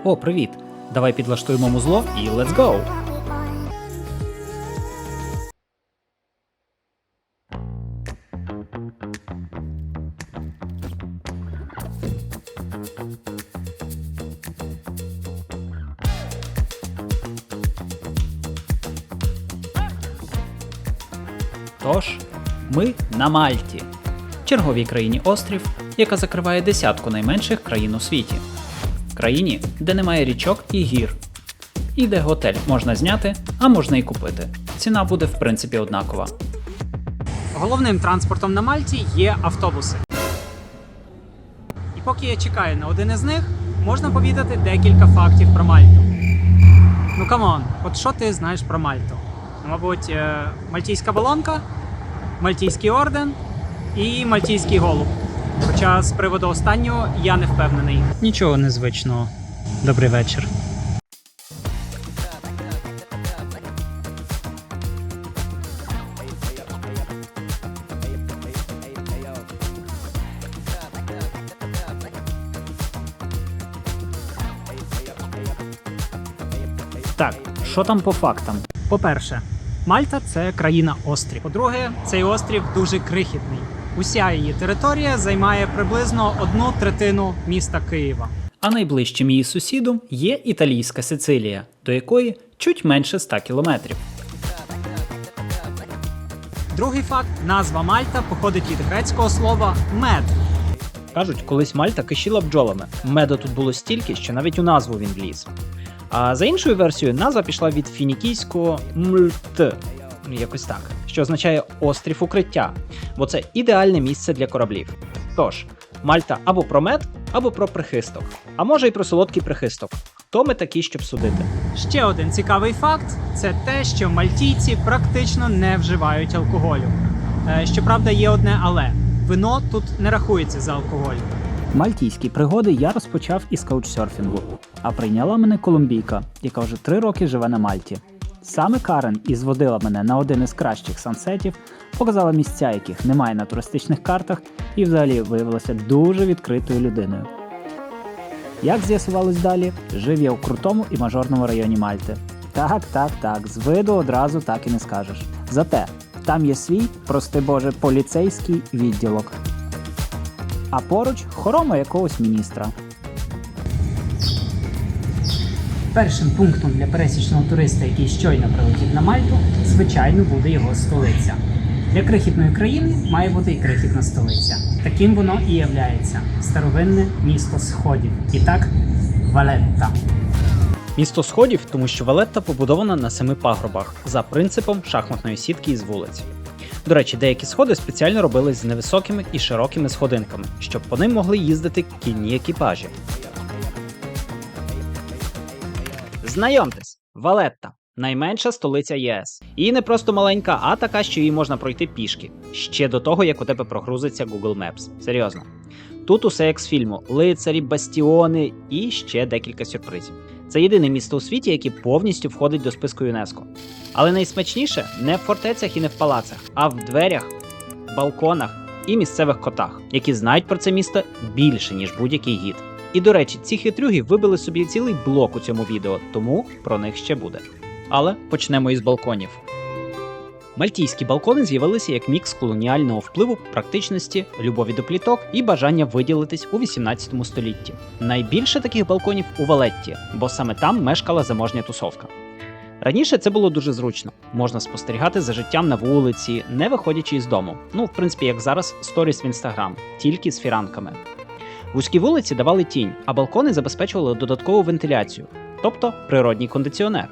О, привіт! Давай підлаштуємо музло і let's go! Тож, ми на Мальті. Черговій країні-острів, яка закриває десятку найменших країн у світі. Країні, де немає річок і гір. І де готель можна зняти, а можна і купити. Ціна буде в принципі однакова. Головним транспортом на Мальті є автобуси. І поки я чекаю на один із них, можна повідати декілька фактів про Мальту. Ну камон, от що ти знаєш про Мальту? Мабуть, мальтійська балонка, мальтійський орден і мальтійський голуб. Хоча з приводу останнього я не впевнений. Нічого незвичного. Добрий вечір. Так, що там по фактам? По-перше, Мальта – це країна-острів. По-друге, цей острів дуже крихітний. Уся її територія займає приблизно 1/3 міста Києва. А найближчим її сусідом є італійська Сицилія, до якої чуть менше 100 кілометрів. Другий факт – назва Мальта походить від грецького слова «мед». Кажуть, колись Мальта кишіла бджолами. Меду тут було стільки, що навіть у назву він вліз. А за іншою версією, назва пішла від фінікійського «мльт», якось так, що означає «острів укриття», бо це ідеальне місце для кораблів. Тож, Мальта або про мед, або про прихисток, а може й про солодкий прихисток. Хто ми такі, щоб судити? Ще один цікавий факт – це те, що мальтійці практично не вживають алкоголю. Щоправда, є одне «але» – вино тут не рахується за алкоголь. Мальтійські пригоди я розпочав із каучсерфінгу, а прийняла мене колумбійка, яка вже 3 роки живе на Мальті. Саме Карен і зводила мене на один із кращих сансетів, показала місця, яких немає на туристичних картах, і взагалі виявилася дуже відкритою людиною. Як з'ясувалось далі, жив я у крутому і мажорному районі Мальти. Так, з виду одразу так і не скажеш. Зате, там є свій, прости боже, поліцейський відділок. А поруч хорома якогось міністра. Першим пунктом для пересічного туриста, який щойно прилетів на Мальту, звичайно, буде його столиця. Для крихітної країни має бути і крихітна столиця. Таким воно і являється – старовинне місто Сходів. І так, Валетта. Місто Сходів, тому що Валетта побудована на 7 пагорбах, за принципом шахматної сітки із вулиць. До речі, деякі сходи спеціально робились з невисокими і широкими сходинками, щоб по ним могли їздити кінні екіпажі. Знайомтесь, Валетта – найменша столиця ЄС. І не просто маленька, а така, що її можна пройти пішки. Ще до того, як у тебе прогрузиться Google Maps. Серйозно. Тут усе як з фільму – лицарі, бастіони і ще декілька сюрпризів. Це єдине місто у світі, яке повністю входить до списку ЮНЕСКО. Але найсмачніше не в фортецях і не в палацах, а в дверях, балконах і місцевих котах, які знають про це місто більше, ніж будь-який гід. І, до речі, ці хитрюги вибили собі цілий блок у цьому відео, тому про них ще буде. Але почнемо із балконів. Мальтійські балкони з'явилися як мікс колоніального впливу, практичності, любові до пліток і бажання виділитись у 18 столітті. Найбільше таких балконів у Валетті, бо саме там мешкала заможня тусовка. Раніше це було дуже зручно. Можна спостерігати за життям на вулиці, не виходячи із дому. Ну, в принципі, як зараз сторіс в Інстаграм, тільки з фіранками. Вузькі вулиці давали тінь, а балкони забезпечували додаткову вентиляцію, тобто природній кондиціонер.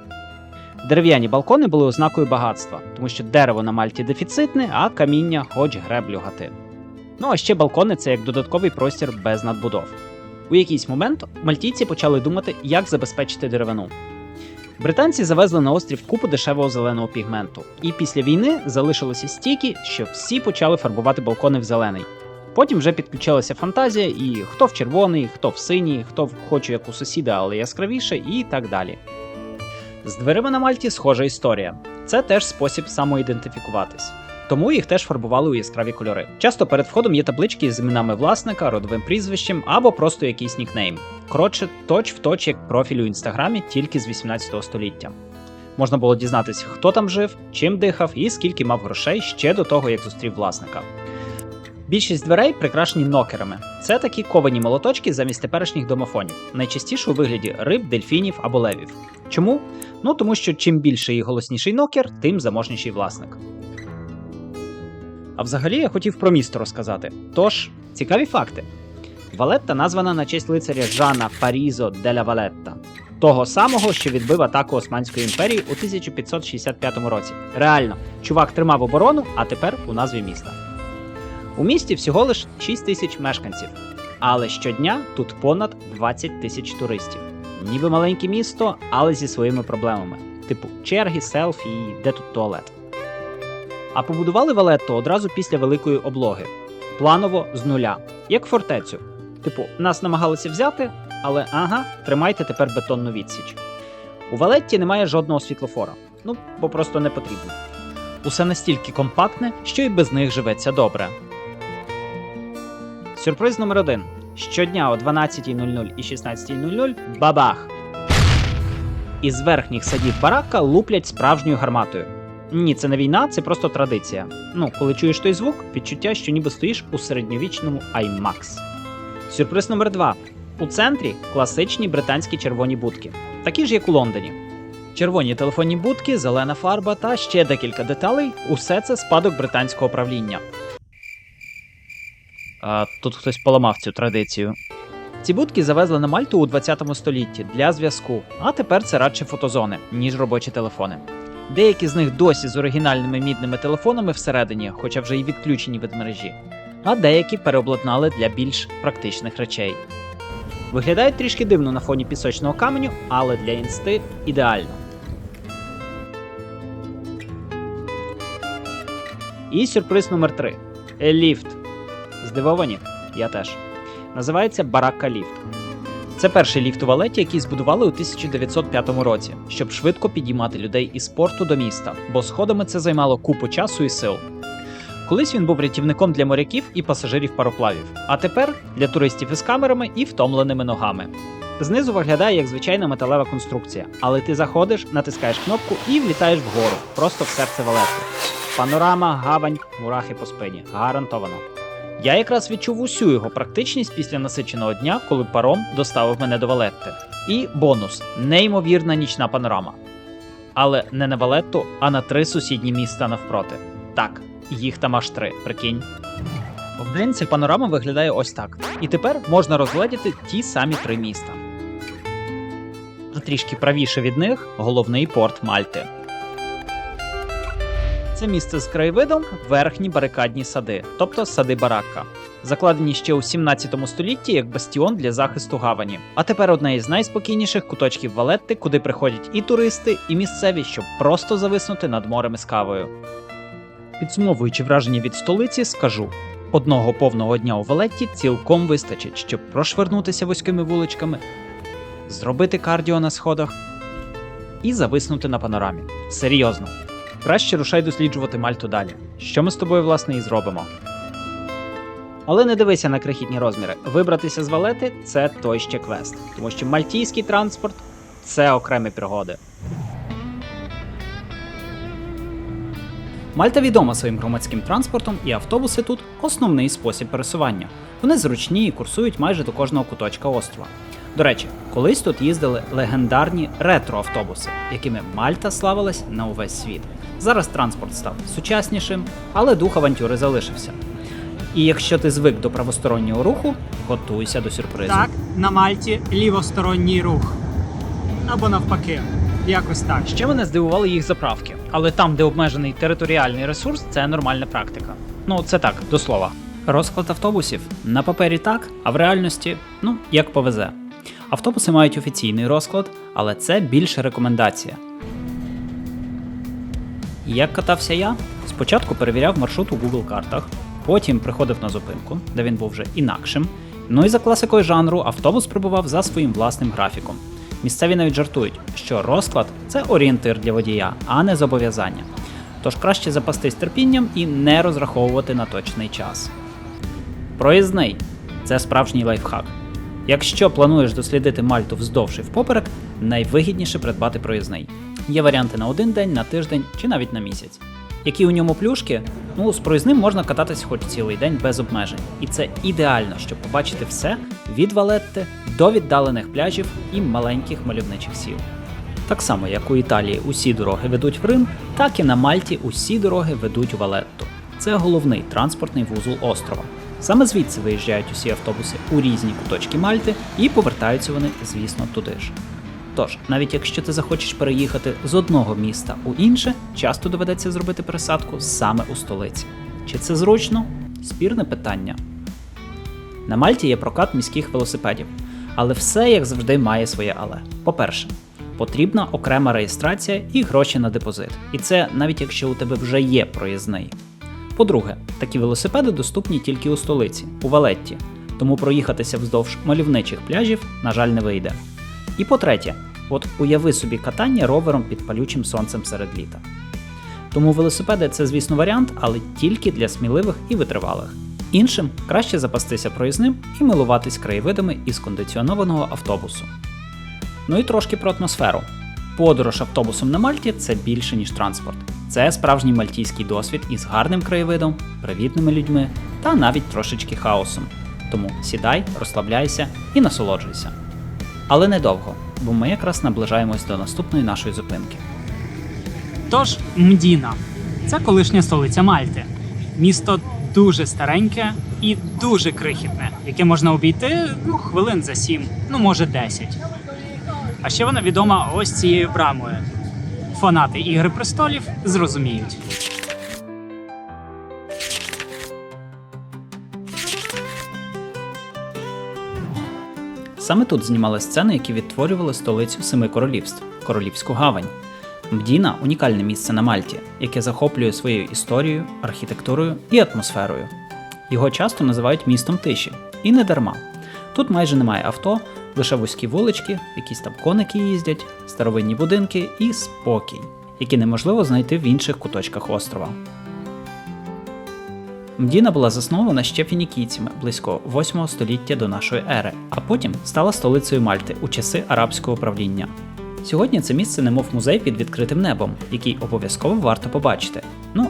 Дерев'яні балкони були ознакою багатства, тому що дерево на Мальті дефіцитне, а каміння хоч греблю гати. Ну а ще балкони – це як додатковий простір без надбудов. У якийсь момент мальтійці почали думати, як забезпечити деревину. Британці завезли на острів купу дешевого зеленого пігменту, і після війни залишилося стільки, що всі почали фарбувати балкони в зелений. Потім вже підключилася фантазія, і хто в червоний, хто в синій, хто хоче як у сусіда, але яскравіше, і так далі. З дверима на Мальті схожа історія. Це теж спосіб самоідентифікуватись. Тому їх теж фарбували у яскраві кольори. Часто перед входом є таблички з іменами власника, родовим прізвищем або просто якийсь нікнейм. Коротше, точ-в-точ як профіль у інстаграмі, тільки з 18 століття. Можна було дізнатися, хто там жив, чим дихав і скільки мав грошей ще до того, як зустрів власника. Більшість дверей прикрашені нокерами. Це такі ковані молоточки замість теперішніх домофонів, найчастіше у вигляді риб, дельфінів або левів. Чому? Ну тому що чим більший і голосніший нокер, тим заможніший власник. А взагалі я хотів про місто розказати. Тож, цікаві факти. Валетта названа на честь лицаря Жана Парізо деля Валетта. Того самого, що відбив атаку Османської імперії у 1565 році. Реально, чувак тримав оборону, а тепер у назві міста. У місті всього лиш 6 тисяч мешканців, але щодня тут понад 20 тисяч туристів. Ніби маленьке місто, але зі своїми проблемами. Типу черги, селфі і де тут туалет. А побудували Валетту одразу після Великої облоги. Планово з нуля. Як фортецю. Типу, нас намагалися взяти, але тримайте тепер бетонну відсіч. У Валетті немає жодного світлофора. Ну, бо просто не потрібно. Усе настільки компактне, що й без них живеться добре. Сюрприз номер 1. Щодня о 12:00 і 16:00 бабах! Із верхніх садів барака луплять справжньою гарматою. Ні, це не війна, це просто традиція. Ну, коли чуєш той звук, відчуття, що ніби стоїш у середньовічному IMAX. Сюрприз номер 2. У центрі класичні британські червоні будки. Такі ж, як у Лондоні. Червоні телефонні будки, зелена фарба та ще декілька деталей – усе це спадок британського правління. Тут хтось поламав цю традицію. Ці будки завезли на Мальту у 20 столітті для зв'язку, а тепер це радше фотозони, ніж робочі телефони. Деякі з них досі з оригінальними мідними телефонами всередині, хоча вже й відключені від мережі, а деякі переобладнали для більш практичних речей. Виглядають трішки дивно на фоні пісочного каменю, але для інсти ідеально. І сюрприз номер 3. Ліфт. Здивовані? Я теж. Називається Баракка ліфт. Це перший ліфт у Валетті, який збудували у 1905 році, щоб швидко підіймати людей із порту до міста, бо сходами це займало купу часу і сил. Колись він був рятівником для моряків і пасажирів пароплавів, а тепер для туристів із камерами і втомленими ногами. Знизу виглядає як звичайна металева конструкція, але ти заходиш, натискаєш кнопку і влітаєш вгору, просто в серце Валетти. Панорама, гавань, мурахи по спині. Гарантовано. Я якраз відчув усю його практичність після насиченого дня, коли паром доставив мене до Валетти. І бонус – неймовірна нічна панорама. Але не на Валетту, а на 3 сусідні міста навпроти. Так, їх там аж 3, прикинь. Вдень ця панорама виглядає ось так. І тепер можна розгледіти ті самі 3 міста. А трішки правіше від них – головний порт Мальти. Це місце з краєвидом – верхні барикадні сади, тобто сади Баракка. Закладені ще у 17 столітті як бастіон для захисту гавані. А тепер одне із найспокійніших куточків Валетти, куди приходять і туристи, і місцеві, щоб просто зависнути над морем із кавою. Підсумовуючи враження від столиці, скажу. Одного повного дня у Валетті цілком вистачить, щоб прошвернутися вузькими вуличками, зробити кардіо на сходах і зависнути на панорамі. Серйозно. Краще рушай досліджувати Мальту далі. Що ми з тобою, власне, і зробимо. Але не дивися на крихітні розміри. Вибратися з Валетти – це той ще квест. Тому що мальтійський транспорт – це окремі пригоди. Мальта відома своїм громадським транспортом, і автобуси тут – основний спосіб пересування. Вони зручні і курсують майже до кожного куточка острова. До речі, колись тут їздили легендарні ретро-автобуси, якими Мальта славилась на увесь світ. Зараз транспорт став сучаснішим, але дух авантюри залишився. І якщо ти звик до правостороннього руху, готуйся до сюрпризу. Так, на Мальті лівосторонній рух. Або навпаки, якось так. Ще мене здивували їх заправки, але там, де обмежений територіальний ресурс, це нормальна практика. Ну, це так, до слова. Розклад автобусів на папері так, а в реальності, як повезе. Автобуси мають офіційний розклад, але це більше рекомендація. Як катався я? Спочатку перевіряв маршрут у Google картах, потім приходив на зупинку, де він був вже інакшим. Ну і за класикою жанру автобус прибував за своїм власним графіком. Місцеві навіть жартують, що розклад – це орієнтир для водія, а не зобов'язання. Тож краще запастись терпінням і не розраховувати на точний час. Проїзний – це справжній лайфхак. Якщо плануєш дослідити Мальту вздовж і впоперек, найвигідніше придбати проїзний. Є варіанти на один день, на тиждень чи навіть на місяць. Які у ньому плюшки? З проїзним можна кататись хоч цілий день без обмежень. І це ідеально, щоб побачити все від Валетти до віддалених пляжів і маленьких мальовничих сіл. Так само, як у Італії усі дороги ведуть в Рим, так і на Мальті усі дороги ведуть у Валетту. Це головний транспортний вузол острова. Саме звідси виїжджають усі автобуси у різні куточки Мальти і повертаються вони, звісно, туди ж. Тож, навіть якщо ти захочеш переїхати з одного міста у інше, часто доведеться зробити пересадку саме у столиці. Чи це зручно? Спірне питання. На Мальті є прокат міських велосипедів, але все, як завжди, має своє але. По-перше, потрібна окрема реєстрація і гроші на депозит. І це навіть якщо у тебе вже є проїзний. По-друге, такі велосипеди доступні тільки у столиці, у Валетті, тому проїхатися вздовж мальовничих пляжів, на жаль, не вийде. І по-третє, уяви собі катання ровером під палючим сонцем серед літа. Тому велосипеди – це, звісно, варіант, але тільки для сміливих і витривалих. Іншим краще запастися проїзним і милуватись краєвидами із кондиціонованого автобусу. І трошки про атмосферу. Подорож автобусом на Мальті – це більше, ніж транспорт. Це справжній мальтійський досвід із гарним краєвидом, привітними людьми та навіть трошечки хаосом. Тому сідай, розслабляйся і насолоджуйся. Але недовго, бо ми якраз наближаємось до наступної нашої зупинки. Тож, Мдіна. Це колишня столиця Мальти. Місто дуже стареньке і дуже крихітне, яке можна обійти хвилин за 7, може 10. А ще вона відома ось цією брамою. Фанати «Ігри престолів» зрозуміють. Саме тут знімали сцени, які відтворювали столицю Семи Королівств – Королівську гавань. Мдіна – унікальне місце на Мальті, яке захоплює своєю історією, архітектурою і атмосферою. Його часто називають містом тиші. І не дарма. Тут майже немає авто, лише вузькі вулички, якісь там коники їздять, старовинні будинки і спокій, який неможливо знайти в інших куточках острова. Мдіна була заснована ще фінікійцями близько 8 століття до нашої ери, а потім стала столицею Мальти у часи арабського правління. Сьогодні це місце немов музей під відкритим небом, який обов'язково варто побачити.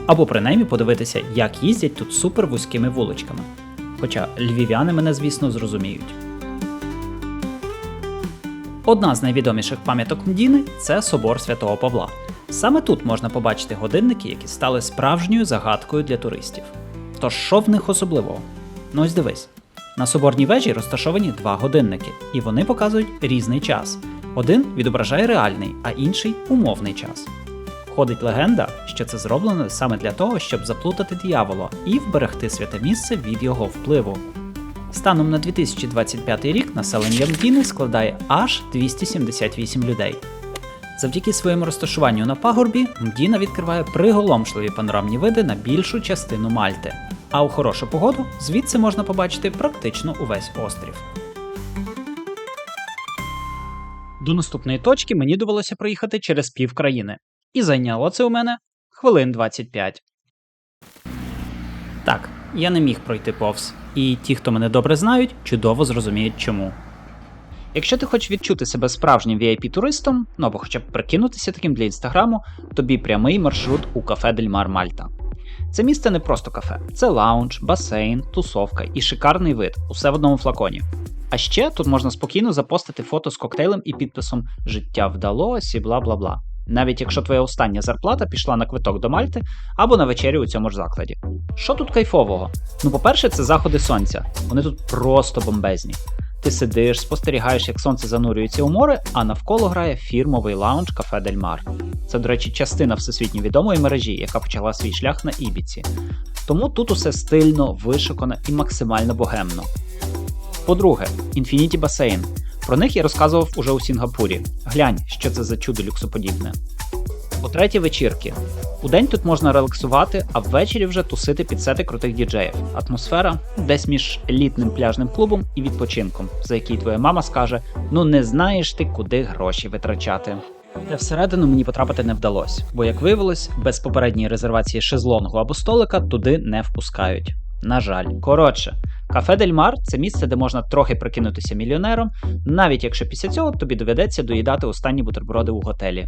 Або принаймні подивитися, як їздять тут супер вузькими вуличками. Хоча львів'яни мене, звісно, зрозуміють. Одна з найвідоміших пам'яток Мдіни – це собор Святого Павла. Саме тут можна побачити годинники, які стали справжньою загадкою для туристів. Тож що в них особливого? Ось дивись. На соборній вежі розташовані 2 годинники, і вони показують різний час. Один відображає реальний, а інший – умовний час. Ходить легенда, що це зроблено саме для того, щоб заплутати диявола і вберегти святе місце від його впливу. Станом на 2025 рік населення Мдіни складає аж 278 людей. Завдяки своєму розташуванню на пагорбі, Мдіна відкриває приголомшливі панорамні види на більшу частину Мальти. А у хорошу погоду звідси можна побачити практично увесь острів. До наступної точки мені довелося проїхати через півкраїни. І зайняло це у мене хвилин 25. Так, я не міг пройти повз. І ті, хто мене добре знають, чудово зрозуміють чому. Якщо ти хочеш відчути себе справжнім VIP-туристом, або хоча б прикинутися таким для інстаграму, тобі прямий маршрут у кафе Дель Мар Мальта. Це місце не просто кафе, це лаунж, басейн, тусовка і шикарний вид, усе в одному флаконі. А ще тут можна спокійно запостити фото з коктейлем і підписом «Життя вдалося» і бла-бла-бла. Навіть якщо твоя остання зарплата пішла на квиток до Мальти або на вечерю у цьому ж закладі. Що тут кайфового? По-перше, це заходи сонця. Вони тут просто бомбезні. Ти сидиш, спостерігаєш, як сонце занурюється у море, а навколо грає фірмовий лаунж кафе Дель Мар. Це, до речі, частина всесвітньо відомої мережі, яка почала свій шлях на Ібіці. Тому тут усе стильно, вишукано і максимально богемно. По-друге, Infinity басейн. Про них я розказував уже у Сінгапурі. Глянь, що це за чудо люксоподібне. По-третє, вечірки. Удень тут можна релаксувати, а ввечері вже тусити під сети крутих діджеїв. Атмосфера десь між елітним пляжним клубом і відпочинком, за який твоя мама скаже: «Ну не знаєш ти, куди гроші витрачати». Та всередину мені потрапити не вдалося, бо, як виявилось, без попередньої резервації шезлонгу або столика туди не впускають. На жаль. Коротше, кафе Дель Мар – це місце, де можна трохи прикинутися мільйонером, навіть якщо після цього тобі доведеться доїдати останні бутерброди у готелі.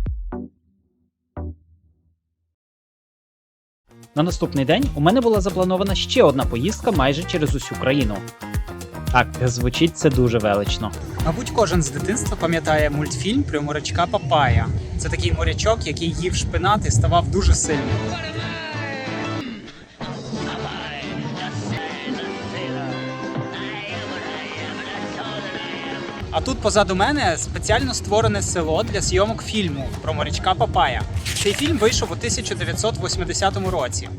На наступний день у мене була запланована ще одна поїздка майже через усю країну. Так, звучить це дуже велично. Мабуть, кожен з дитинства пам'ятає мультфільм про морячка Папая. Це такий морячок, який їв шпинат і ставав дуже сильним. А тут позаду мене спеціально створене село для зйомок фільму про морячка Папая. Цей фільм вийшов у 1980 році.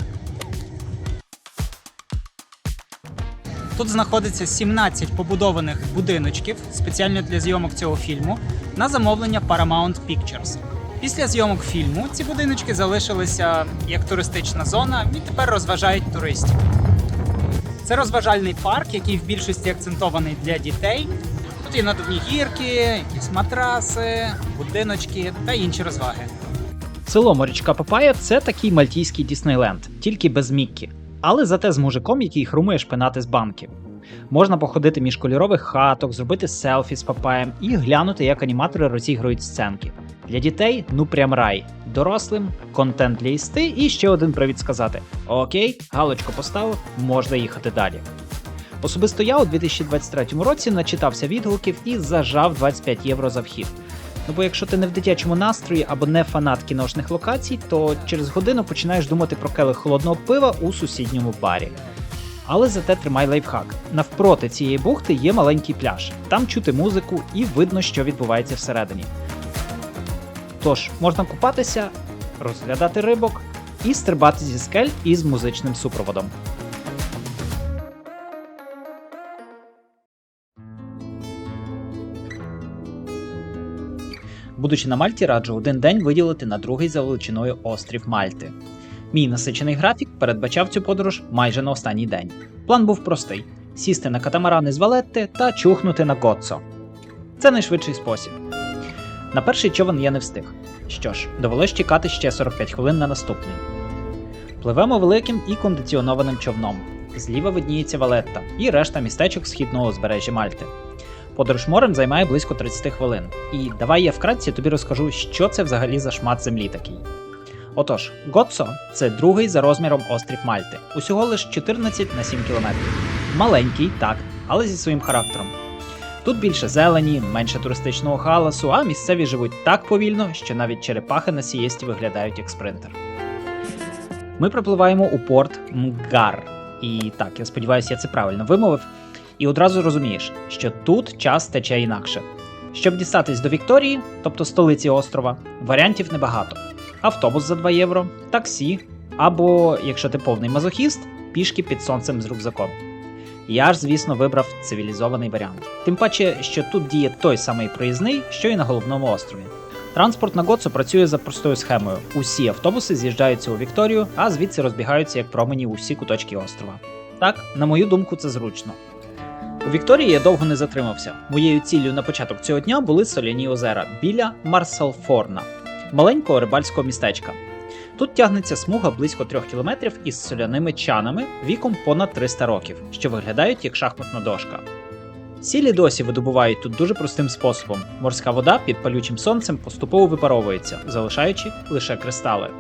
Тут знаходиться 17 побудованих будиночків спеціально для зйомок цього фільму на замовлення Paramount Pictures. Після зйомок фільму ці будиночки залишилися як туристична зона і тепер розважають туристів. Це розважальний парк, який в більшості акцентований для дітей. Тут є надувні гірки, якісь матраси, будиночки та інші розваги. Село морячка Папая – це такий мальтійський Діснейленд, тільки без Міккі. Але зате з мужиком, який хрумує шпинати з банки. Можна походити між кольорових хаток, зробити селфі з Папаєм і глянути, як аніматори розігрують сценки. Для дітей – ну прям рай. Дорослим – контент для їсти і ще один привід сказати: окей, галочку поставив, можна їхати далі. Особисто я у 2023 році начитався відгуків і зажав 25 євро за вхід. Ну бо якщо ти не в дитячому настрої або не фанат кіношних локацій, то через годину починаєш думати про келих холодного пива у сусідньому барі. Але зате тримай лайфхак. Навпроти цієї бухти є маленький пляж. Там чути музику і видно, що відбувається всередині. Тож, можна купатися, розглядати рибок і стрибати зі скель із музичним супроводом. Будучи на Мальті, раджу один день виділити на другий за величиною острів Мальти. Мій насичений графік передбачав цю подорож майже на останній день. План був простий – сісти на катамарани з Валетти та чухнути на Гоццо. Це найшвидший спосіб. На перший човен я не встиг. Що ж, довелось чекати ще 45 хвилин на наступний. Пливемо великим і кондиціонованим човном. Зліва видніється Валетта і решта містечок східного узбережжя Мальти. Подорож морем займає близько 30 хвилин. І давай я вкратці тобі розкажу, що це взагалі за шмат землі такий. Отож, Гоццо – це другий за розміром острів Мальти. Усього лиш 14 на 7 кілометрів. Маленький, так, але зі своїм характером. Тут більше зелені, менше туристичного галасу, а місцеві живуть так повільно, що навіть черепахи на сієсті виглядають як спринтер. Ми припливаємо у порт Мгар. І так, я сподіваюся, я це правильно вимовив. І одразу розумієш, що тут час тече інакше. Щоб дістатись до Вікторії, тобто столиці острова, варіантів небагато. Автобус за 2 євро, таксі, або, якщо ти повний мазохіст, пішки під сонцем з рюкзаком. Я ж, звісно, вибрав цивілізований варіант. Тим паче, що тут діє той самий проїзний, що і на головному острові. Транспорт на Гоццо працює за простою схемою. Усі автобуси з'їжджаються у Вікторію, а звідси розбігаються як промені у всі куточки острова. Так, на мою думку, це зручно. У Вікторії я довго не затримався. Моєю ціллю на початок цього дня були соляні озера біля Марсалфорна, маленького рибальського містечка. Тут тягнеться смуга близько 3 кілометрів із соляними чанами віком понад 300 років, що виглядають як шахматна дошка. Сілі досі видобувають тут дуже простим способом. Морська вода під палючим сонцем поступово випаровується, залишаючи лише кристали.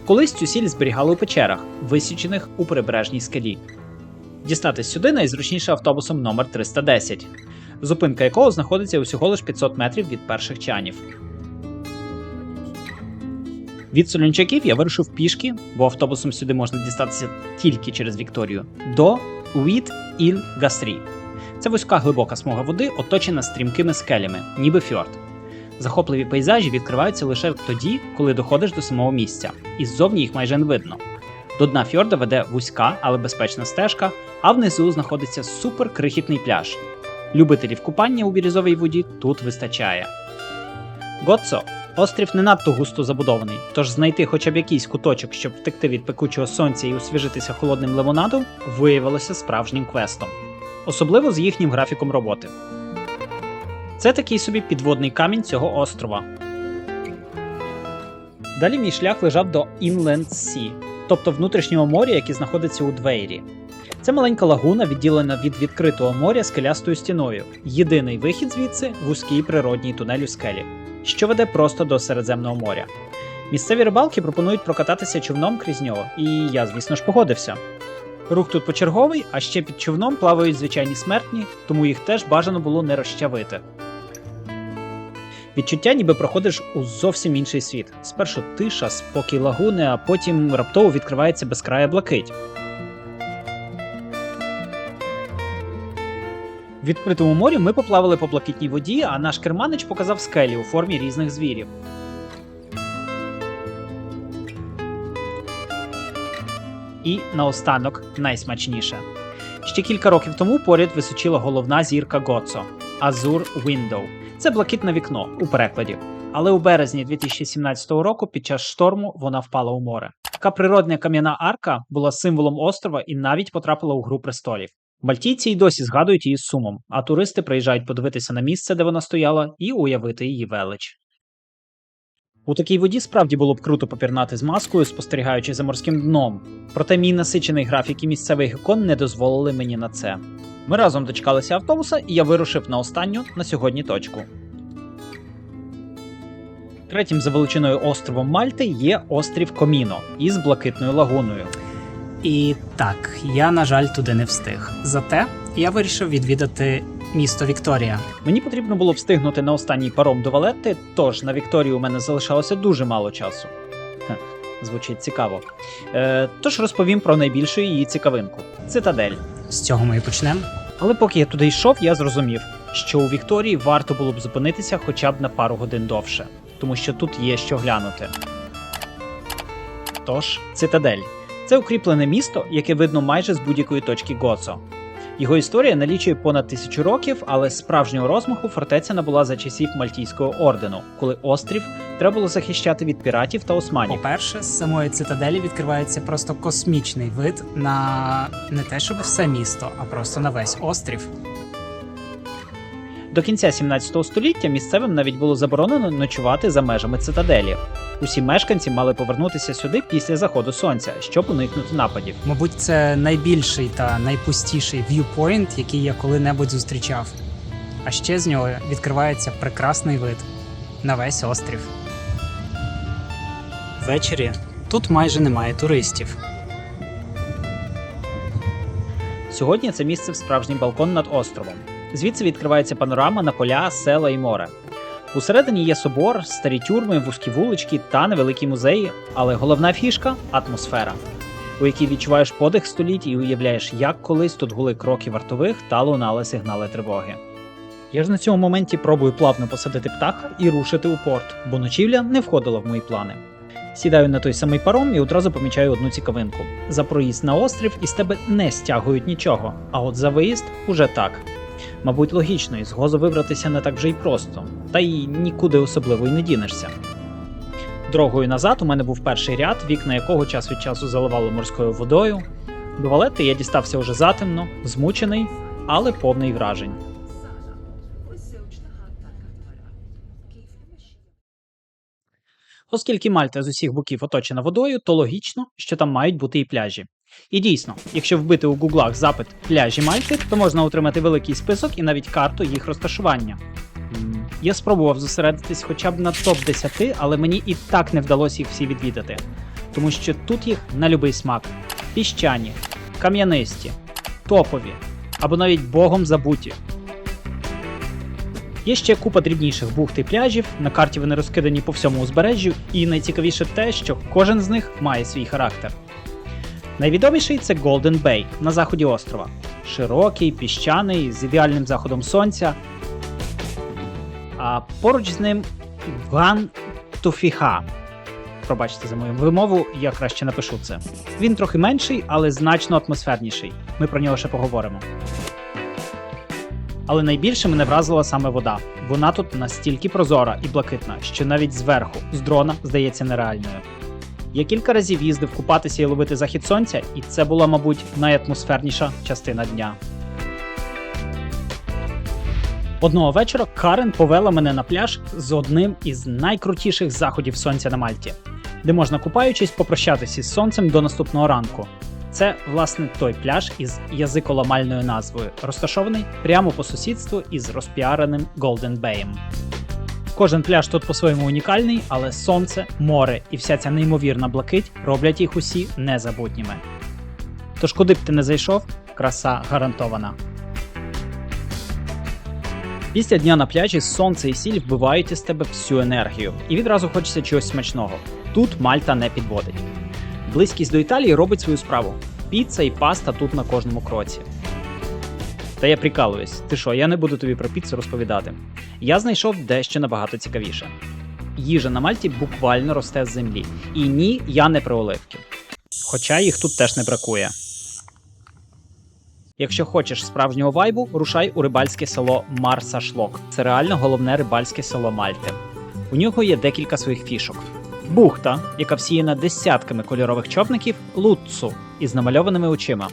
Колись цю сіль зберігали у печерах, висічених у прибережній скелі. Дістатись сюди найзручніше автобусом номер 310, зупинка якого знаходиться усього лиш 500 метрів від перших чанів. Від Солончаків я вирушив пішки, бо автобусом сюди можна дістатися тільки через Вікторію, до Уіт-Іль-Гастрі. Це вузька глибока смуга води, оточена стрімкими скелями, ніби фьорд. Захопливі пейзажі відкриваються лише тоді, коли доходиш до самого місця, і ззовні їх майже не видно. До дна фьорда веде вузька, але безпечна стежка, а внизу знаходиться суперкрихітний пляж. Любителів купання у бірюзовій воді тут вистачає. Гоццо – острів не надто густо забудований, тож знайти хоча б якийсь куточок, щоб втекти від пекучого сонця і освіжитися холодним лимонадом, виявилося справжнім квестом. Особливо з їхнім графіком роботи. Це такий собі підводний камінь цього острова. Далі мій шлях лежав до Inland Sea, тобто внутрішнього моря, яке знаходиться у Двейрі. Це маленька лагуна, відділена від відкритого моря скелястою стіною. Єдиний вихід звідси – вузький природній тунель у скелі, що веде просто до Середземного моря. Місцеві рибалки пропонують прокататися човном крізь нього, і я, звісно ж, погодився. Рух тут почерговий, а ще під човном плавають звичайні смертні, тому їх теж бажано було не розчавити. Відчуття, ніби проходиш у зовсім інший світ. Спершу тиша, спокій лагуни, а потім раптово відкривається безкрая блакить. В відкритому морі ми поплавали по блакитній воді, а наш керманич показав скелі у формі різних звірів. І наостанок найсмачніше. Ще кілька років тому поряд височила головна зірка Гоцо – Azure Window. Це блакитне вікно у перекладі. Але у березні 2017 року під час шторму вона впала у море. Така природна кам'яна арка була символом острова і навіть потрапила у Гру престолів. Мальтійці й досі згадують її з сумом, а туристи приїжджають подивитися на місце, де вона стояла, і уявити її велич. У такій воді справді було б круто попірнати з маскою, спостерігаючи за морським дном. Проте мій насичений графік і місцевий гекон не дозволили мені на це. Ми разом дочекалися автобуса, і я вирушив на останню на сьогодні точку. Третім за величиною островом Мальти є острів Коміно із блакитною лагуною. І так, я, на жаль, туди не встиг. Зате я вирішив відвідати місто Вікторія. Мені потрібно було встигнути на останній паром до Валетти, тож на Вікторію у мене залишалося дуже мало часу. Звучить цікаво. Тож розповім про найбільшу її цікавинку – Цитадель. З цього ми і почнемо. Але поки я туди йшов, я зрозумів, що у Вікторії варто було б зупинитися хоча б на пару годин довше, тому що тут є що глянути. Тож, Цитадель. Це укріплене місто, яке видно майже з будь-якої точки Гоцо. Його історія налічує понад 1000 років, але справжнього розмаху фортеця набула за часів Мальтійського ордену, коли острів треба було захищати від піратів та османів. По-перше, з самої цитаделі відкривається просто космічний вид на не те, щоб все місто, а просто на весь острів. До кінця 17 століття місцевим навіть було заборонено ночувати за межами цитаделі. Усі мешканці мали повернутися сюди після заходу сонця, щоб уникнути нападів. Мабуть, це найбільший та найпустіший в'юпойнт, який я коли-небудь зустрічав. А ще з нього відкривається прекрасний вид на весь острів. Ввечері тут майже немає туристів. Сьогодні це місце в справжній балкон над островом. Звідси відкривається панорама на поля, села і море. Усередині є собор, старі тюрми, вузькі вулички та невеликі музеї, але головна фішка – атмосфера, у якій відчуваєш подих століть і уявляєш, як колись тут гули кроки вартових та лунали сигнали тривоги. Я ж на цьому моменті пробую плавно посадити птаха і рушити у порт, бо ночівля не входила в мої плани. Сідаю на той самий паром і одразу помічаю одну цікавинку. За проїзд на острів із тебе не стягують нічого, а от за виїзд – уже так. Мабуть, логічно, із Гозу вибратися не так вже й просто, та й нікуди особливо й не дінешся. Дорогою назад у мене був перший ряд, вікна якого час від часу заливало морською водою. До Валетти я дістався уже затемно, змучений, але повний вражень. Оскільки Мальта з усіх боків оточена водою, то логічно, що там мають бути і пляжі. І дійсно, якщо вбити у гуглах запит «пляжі Мальти», то можна отримати великий список і навіть карту їх розташування. Я спробував зосередитись хоча б на топ-10, але мені і так не вдалося їх всі відвідати. Тому що тут їх на любий смак. Піщані, кам'янисті, топові, або навіть богом забуті. Є ще купа дрібніших бухт і пляжів, на карті вони розкидані по всьому узбережжю, і найцікавіше те, що кожен з них має свій характер. Найвідоміший – це Golden Bay на заході острова. Широкий, піщаний, з ідеальним заходом сонця. А поруч з ним Ван Туфіха. Пробачте за мою вимову, я краще напишу це. Він трохи менший, але значно атмосферніший. Ми про нього ще поговоримо. Але найбільше мене вразила саме вода. Вона тут настільки прозора і блакитна, що навіть зверху, з дрона, здається нереальною. Я кілька разів їздив купатися і ловити захід сонця, і це була, мабуть, найатмосферніша частина дня. Одного вечора Карен повела мене на пляж з одним із найкрутіших заходів сонця на Мальті, де можна, купаючись, попрощатися із сонцем до наступного ранку. Це, власне, той пляж із язиколамальною назвою, розташований прямо по сусідству із розпіареним Голден Беєм. Кожен пляж тут по-своєму унікальний, але сонце, море і вся ця неймовірна блакить роблять їх усі незабутніми. Тож куди б ти не зайшов, краса гарантована. Після дня на пляжі сонце і сіль вбивають із тебе всю енергію, і відразу хочеться чогось смачного. Тут Мальта не підводить. Близькість до Італії робить свою справу. Піца і паста тут на кожному кроці. Та я прикалуюсь. Ти що, я не буду тобі про піцу розповідати. Я знайшов дещо набагато цікавіше. Їжа на Мальті буквально росте з землі. І ні, я не про оливки. Хоча їх тут теж не бракує. Якщо хочеш справжнього вайбу, рушай у рибальське село Марсашлок. Це реально головне рибальське село Мальти. У нього є декілька своїх фішок. Бухта, яка всіяна десятками кольорових човників, Луццу із намальованими очима,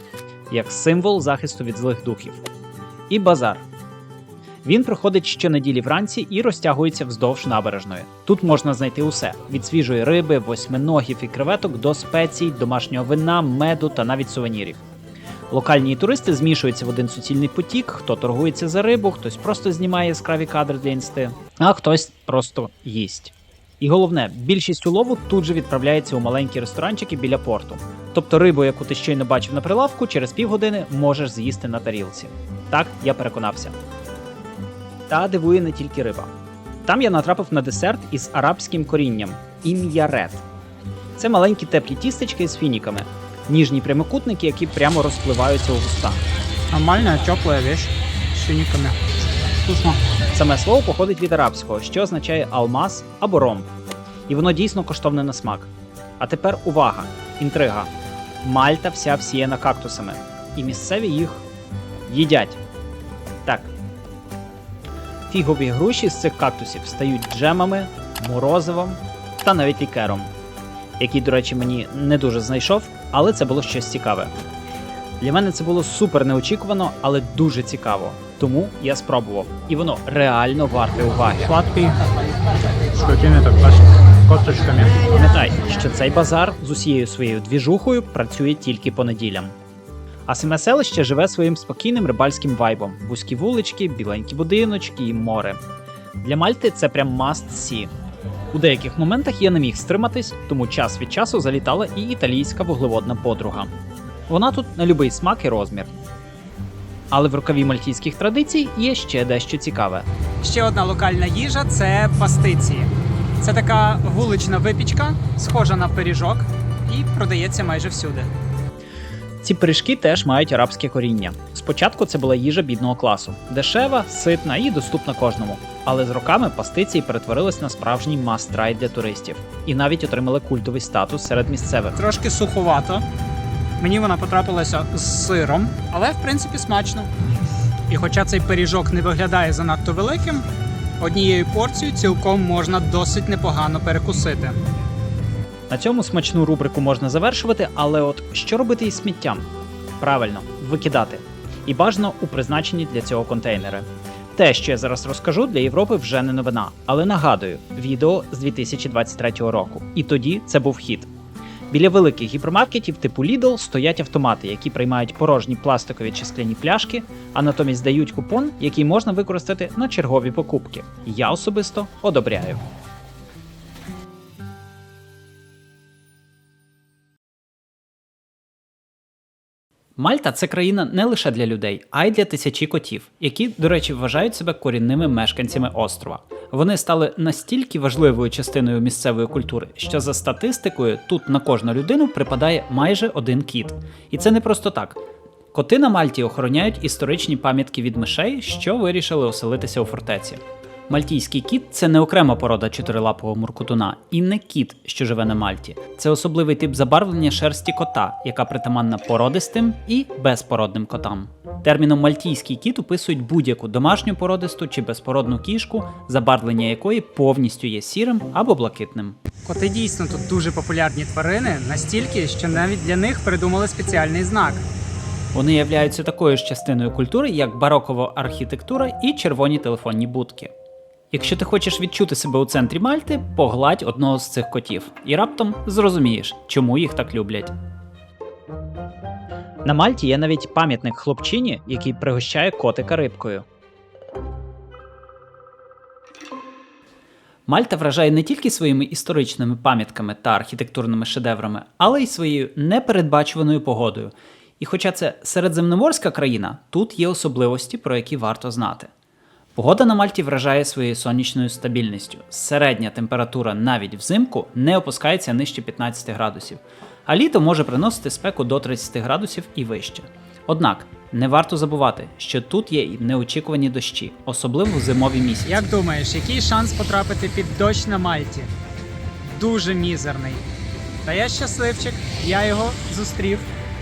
як символ захисту від злих духів. І базар. Він проходить щонеділі вранці і розтягується вздовж набережної. Тут можна знайти усе – від свіжої риби, восьминогів і креветок до спецій, домашнього вина, меду та навіть сувенірів. Локальні туристи змішуються в один суцільний потік, хто торгується за рибу, хтось просто знімає яскраві кадри для інсти, а хтось просто їсть. І головне, більшість улову тут же відправляється у маленькі ресторанчики біля порту. Тобто рибу, яку ти щойно бачив на прилавку, через півгодини можеш з'їсти на тарілці. Так, я переконався. Та дивує не тільки риба. Там я натрапив на десерт із арабським корінням – ім'ярет. Це маленькі теплі тістечки з фініками. Ніжні прямокутники, які прямо розпливаються у вустах. Нормальна, тепла вещь з фініками. Вкусно. Саме слово походить від арабського, що означає алмаз або ромб. І воно дійсно коштовне на смак. А тепер увага! Інтрига. Мальта вся всіяна кактусами. І місцеві їх їдять. Так. Фігові груші з цих кактусів стають джемами, морозивом та навіть лікером. Який, до речі, мені не дуже знайшов, але це було щось цікаве. Для мене це було супер неочікувано, але дуже цікаво. Тому я спробував. І воно реально варте уваги. Сладкий, з такими так косточками. Пам'ятай, що цей базар з усією своєю двіжухою працює тільки по неділям. А саме селище живе своїм спокійним рибальським вайбом. Вузькі вулички, біленькі будиночки і море. Для Мальти це прям must see. У деяких моментах я не міг стриматись, тому час від часу залітала і італійська вуглеводна подруга. Вона тут на любий смак і розмір. Але в рукаві мальтійських традицій є ще дещо цікаве. Ще одна локальна їжа – це пастиці. Це така вулична випічка, схожа на пиріжок і продається майже всюди. Ці пиріжки теж мають арабське коріння. Спочатку це була їжа бідного класу. Дешева, ситна і доступна кожному. Але з роками пастиці перетворились на справжній must-try для туристів. І навіть отримали культовий статус серед місцевих. Трошки суховато. Мені вона потрапилася з сиром, але в принципі смачно. І хоча цей пиріжок не виглядає занадто великим, однією порцією цілком можна досить непогано перекусити. На цьому смачну рубрику можна завершувати, але от що робити із сміттям? Правильно, викидати. І бажано у призначені для цього контейнери. Те, що я зараз розкажу, для Європи вже не новина, але нагадую, відео з 2023 року. І тоді це був хіт. Біля великих гіпермаркетів типу Lidl стоять автомати, які приймають порожні пластикові чи скляні пляшки, а натомість дають купон, який можна використати на чергові покупки. Я особисто одобряю. Мальта – це країна не лише для людей, а й для тисячі котів, які, до речі, вважають себе корінними мешканцями острова. Вони стали настільки важливою частиною місцевої культури, що за статистикою тут на кожну людину припадає майже один кіт. І це не просто так. Коти на Мальті охороняють історичні пам'ятки від мишей, що вирішили оселитися у фортеці. Мальтійський кіт – це не окрема порода чотирилапого муркутуна і не кіт, що живе на Мальті. Це особливий тип забарвлення шерсті кота, яка притаманна породистим і безпородним котам. Терміном мальтійський кіт описують будь-яку домашню породисту чи безпородну кішку, забарвлення якої повністю є сірим або блакитним. Коти дійсно тут дуже популярні тварини, настільки, що навіть для них придумали спеціальний знак. Вони являються такою ж частиною культури, як барокова архітектура і червоні телефонні будки. Якщо ти хочеш відчути себе у центрі Мальти, погладь одного з цих котів, і раптом зрозумієш, чому їх так люблять. На Мальті є навіть пам'ятник хлопчині, який пригощає котика рибкою. Мальта вражає не тільки своїми історичними пам'ятками та архітектурними шедеврами, але й своєю непередбачуваною погодою. І хоча це середземноморська країна, тут є особливості, про які варто знати. Погода на Мальті вражає своєю сонячною стабільністю. Середня температура навіть взимку не опускається нижче 15 градусів, а літо може приносити спеку до 30 градусів і вище. Однак, не варто забувати, що тут є і неочікувані дощі, особливо в зимові місяці. Як думаєш, який шанс потрапити під дощ на Мальті? Дуже мізерний. Та я щасливчик, я його зустрів.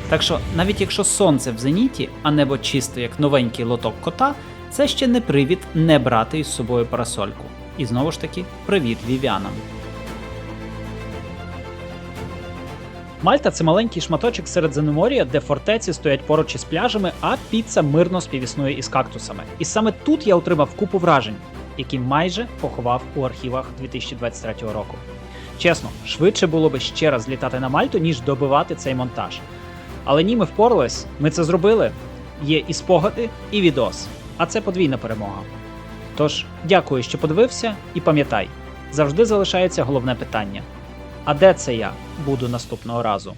Так що, навіть якщо сонце в зеніті, а небо чисте, як новенький лоток кота, це ще не привід не брати із собою парасольку. І знову ж таки, привіт львів'янам. Мальта – це маленький шматочок Середземномор'я, де фортеці стоять поруч із пляжами, а піца мирно співіснує із кактусами. І саме тут я отримав купу вражень, які майже поховав у архівах 2023 року. Чесно, швидше було би ще раз літати на Мальту, ніж добивати цей монтаж. Але ні, ми впорались, ми це зробили. Є і спогади, і відос. А це подвійна перемога. Тож, дякую, що подивився, і пам'ятай, завжди залишається головне питання. А де це я буду наступного разу?